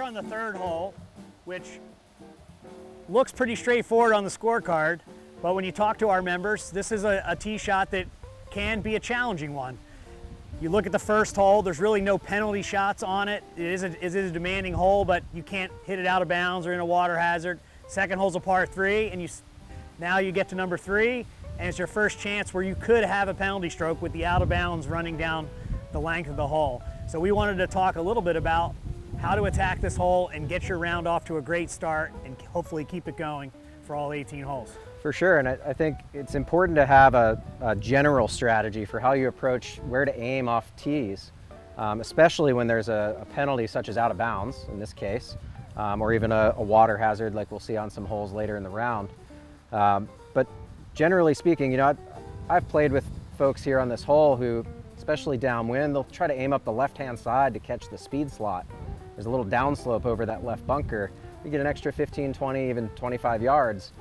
on the third hole, which looks pretty straightforward on the scorecard, but when you talk to our members, this is a tee shot that can be a challenging one. You look at the first hole, there's really no penalty shots on it. It is a demanding hole, but you can't hit it out of bounds or in a water hazard. Second hole's a par 3, and now you get to number 3, and it's your first chance where you could have a penalty stroke with the out of bounds running down the length of the hole. So we wanted to talk a little bit about how to attack this hole and get your round off to a great start and hopefully keep it going for all 18 holes. For sure, and I think it's important to have a general strategy for how you approach where to aim off tees, especially when there's a penalty such as out of bounds in this case, or even a water hazard like we'll see on some holes later in the round. But generally speaking, I've played with folks here on this hole who, especially downwind, they'll try to aim up the left-hand side to catch the speed slot. There's a little downslope over that left bunker. You get an extra 15, 20, even 25 yards.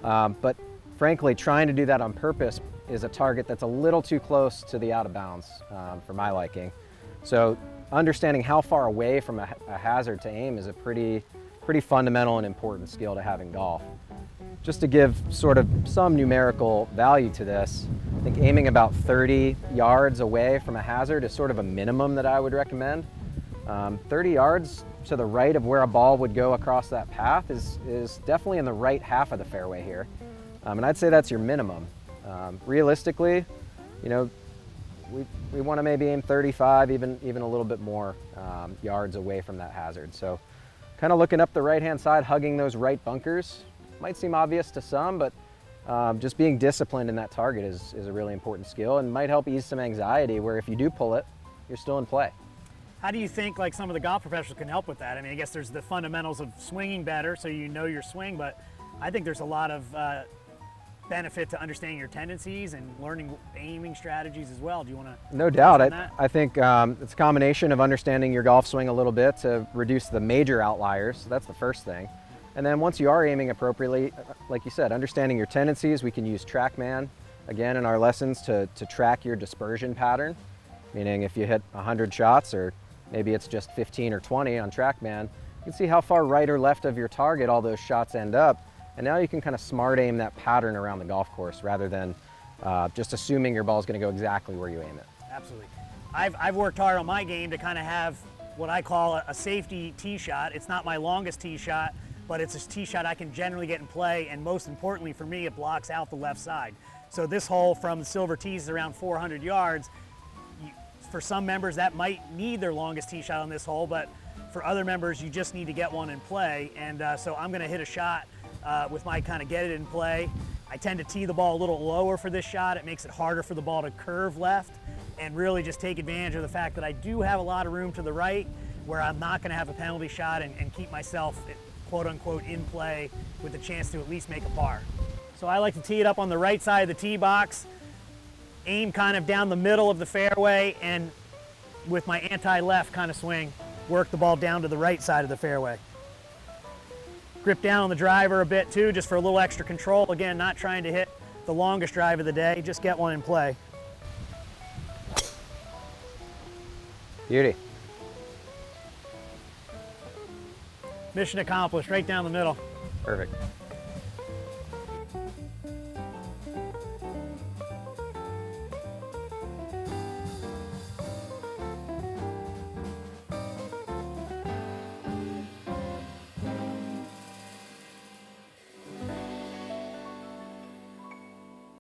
But frankly, trying to do that on purpose is a target that's a little too close to the out of bounds for my liking. So understanding how far away from a hazard to aim is a pretty fundamental and important skill to have in golf. Just to give sort of some numerical value to this, I think aiming about 30 yards away from a hazard is sort of a minimum that I would recommend. 30 yards to the right of where a ball would go across that path is definitely in the right half of the fairway here. And I'd say that's your minimum. Realistically, we want to maybe aim 35, even a little bit more yards away from that hazard. So kind of looking up the right-hand side, hugging those right bunkers. Might seem obvious to some, but just being disciplined in that target is a really important skill and might help ease some anxiety where if you do pull it, you're still in play. How do you think like some of the golf professionals can help with that? I mean, I guess there's the fundamentals of swinging better, so you know your swing, but I think there's a lot of benefit to understanding your tendencies and learning aiming strategies as well. Do you want to? No doubt. I think it's a combination of understanding your golf swing a little bit to reduce the major outliers. So that's the first thing. And then once you are aiming appropriately, like you said, understanding your tendencies, we can use TrackMan, again, in our lessons to track your dispersion pattern, meaning if you hit 100 shots or maybe it's just 15 or 20 on TrackMan, you can see how far right or left of your target all those shots end up. And now you can kind of smart aim that pattern around the golf course rather than just assuming your ball is going to go exactly where you aim it. Absolutely. I've worked hard on my game to kind of have what I call a safety tee shot. It's not my longest tee shot, but it's a tee shot I can generally get in play, and most importantly for me, it blocks out the left side. So this hole from the silver tees is around 400 yards. For some members, that might need their longest tee shot on this hole, but for other members, you just need to get one in play. And so I'm going to hit a shot with my kind of get it in play. I tend to tee the ball a little lower for this shot. It makes it harder for the ball to curve left and really just take advantage of the fact that I do have a lot of room to the right where I'm not going to have a penalty shot and keep myself, quote unquote, in play with a chance to at least make a par. So I like to tee it up on the right side of the tee box, aim kind of down the middle of the fairway, and with my anti-left kind of swing, work the ball down to the right side of the fairway. Grip down on the driver a bit too, just for a little extra control. Again, not trying to hit the longest drive of the day, just get one in play. Beauty. Mission accomplished, right down the middle. Perfect.